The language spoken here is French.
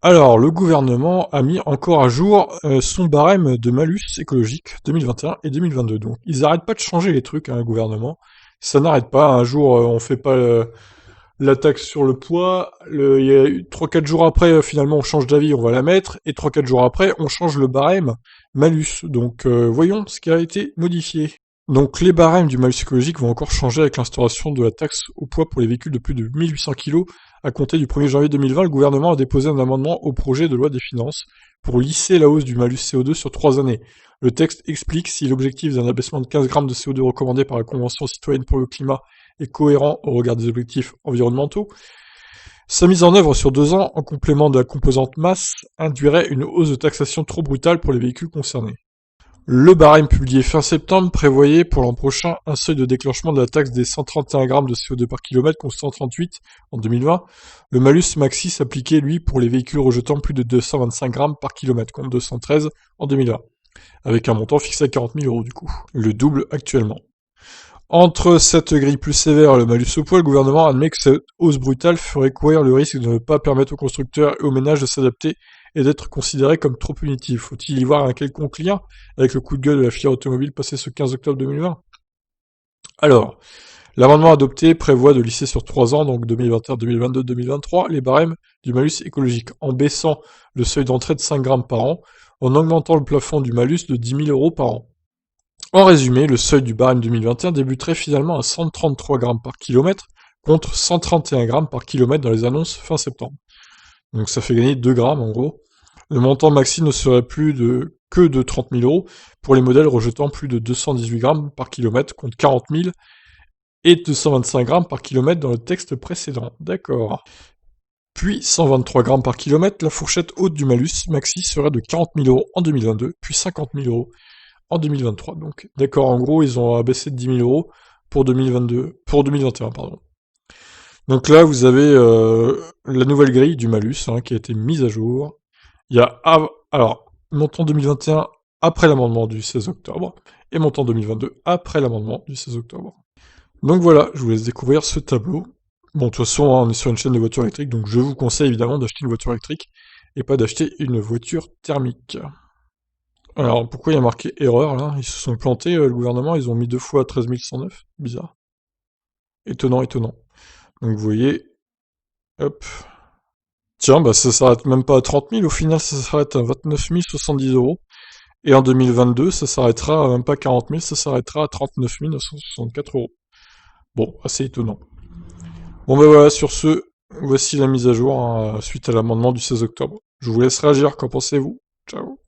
Alors, le gouvernement a mis encore à jour son barème de malus écologique 2021 et 2022. Donc, ils n'arrêtent pas de changer les trucs, hein, le gouvernement. Ça n'arrête pas. Un jour, on fait pas la taxe sur le poids. Il y a 3-4 jours après, finalement, on change d'avis, on va la mettre. Et 3-4 jours après, on change le barème malus. Donc, voyons ce qui a été modifié. Donc les barèmes du malus écologique vont encore changer avec l'instauration de la taxe au poids pour les véhicules de plus de 1800 kg. À compter du 1er janvier 2020, le gouvernement a déposé un amendement au projet de loi des finances pour lisser la hausse du malus CO2 sur 3 années. Le texte explique si l'objectif d'un abaissement de 15 grammes de CO2 recommandé par la Convention citoyenne pour le climat est cohérent au regard des objectifs environnementaux. Sa mise en œuvre sur 2 ans, en complément de la composante masse, induirait une hausse de taxation trop brutale pour les véhicules concernés. Le barème publié fin septembre prévoyait pour l'an prochain un seuil de déclenchement de la taxe des 131 grammes de CO2 par kilomètre contre 138 en 2020. Le malus maxi s'appliquait, lui, pour les véhicules rejetant plus de 225 grammes par kilomètre contre 213 en 2020, avec un montant fixé à 40 000 euros du coup, le double actuellement. Entre cette grille plus sévère et le malus au poids, le gouvernement admet que cette hausse brutale ferait courir le risque de ne pas permettre aux constructeurs et aux ménages de s'adapter et d'être considérés comme trop punitifs. Faut-il y voir un quelconque lien avec le coup de gueule de la filière automobile passé ce 15 octobre 2020 ? Alors, l'amendement adopté prévoit de lisser sur 3 ans, donc 2021, 2022, 2023, les barèmes du malus écologique, en baissant le seuil d'entrée de 5 grammes par an, en augmentant le plafond du malus de 10 000 euros par an. En résumé, le seuil du barème 2021 débuterait finalement à 133 grammes par kilomètre contre 131 grammes par kilomètre dans les annonces fin septembre. Donc ça fait gagner 2 grammes en gros. Le montant maxi ne serait plus que de 30 000 euros pour les modèles rejetant plus de 218 grammes par kilomètre contre 40 000 et 225 grammes par kilomètre dans le texte précédent. D'accord. Puis 123 grammes par kilomètre, la fourchette haute du malus maxi serait de 40 000 euros en 2022, puis 50 000 euros en 2023. Donc, d'accord, en gros, ils ont abaissé de 10 000 euros pour 2021, pardon. Donc là, vous avez la nouvelle grille du malus qui a été mise à jour. Il y a, alors, montant 2021 après l'amendement du 16 octobre et montant 2022 après l'amendement du 16 octobre. Donc voilà, je vous laisse découvrir ce tableau. Bon, de toute façon, on est sur une chaîne de voitures électriques, donc je vous conseille évidemment d'acheter une voiture électrique et pas d'acheter une voiture thermique. Alors, pourquoi il y a marqué erreur, là? Ils se sont plantés, le gouvernement, ils ont mis 2 fois 13 109. Bizarre. Étonnant, étonnant. Donc, vous voyez, hop. Tiens, bah, ça s'arrête même pas à 30 000, au final, ça s'arrête à 29 070 euros. Et en 2022, ça s'arrêtera à même pas 40 000, ça s'arrêtera à 39 964 euros. Bon, assez étonnant. Bon, bah voilà, sur ce, voici la mise à jour, suite à l'amendement du 16 octobre. Je vous laisse réagir, qu'en pensez-vous? Ciao.